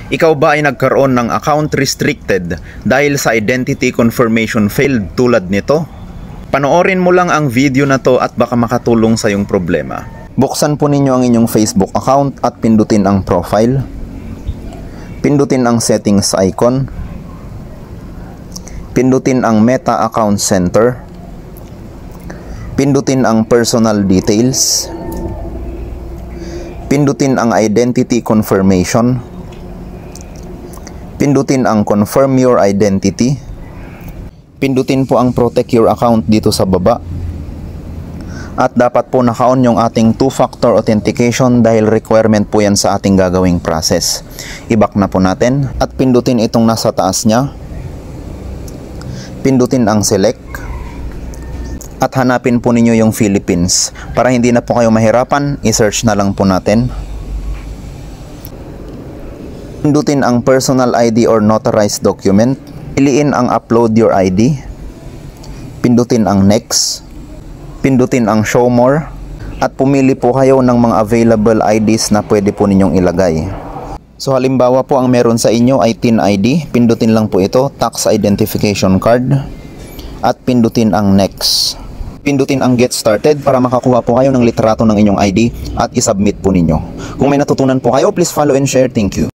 Ikaw ba ay nagkaroon ng account restricted dahil sa identity confirmation failed tulad nito? Panoorin mo lang ang video na to at baka makatulong sa iyong problema. Buksan po ninyo ang inyong Facebook account at pindutin ang profile. Pindutin ang settings icon. Pindutin ang Meta Account Center. Pindutin ang personal details. Pindutin ang identity confirmation. Pindutin ang confirm your identity. Pindutin po ang protect your account dito sa baba. At dapat po naka-on yung ating two-factor authentication dahil requirement po yan sa ating gagawing process. I-back na po natin at pindutin itong nasa taas niya. Pindutin ang select. At hanapin po ninyo yung Philippines. Para hindi na po kayo mahirapan, i-search na lang po natin. Pindutin ang personal ID or notarized document. Piliin ang upload your ID. Pindutin ang next. Pindutin ang show more. At pumili po kayo ng mga available IDs na pwede po ninyong ilagay. So halimbawa po ang meron sa inyo ay TIN ID. Pindutin lang po ito, tax identification card. At pindutin ang next. Pindutin ang get started para makakuha po kayo ng litrato ng inyong ID at isubmit po ninyo. Kung may natutunan po kayo, please follow and share. Thank you.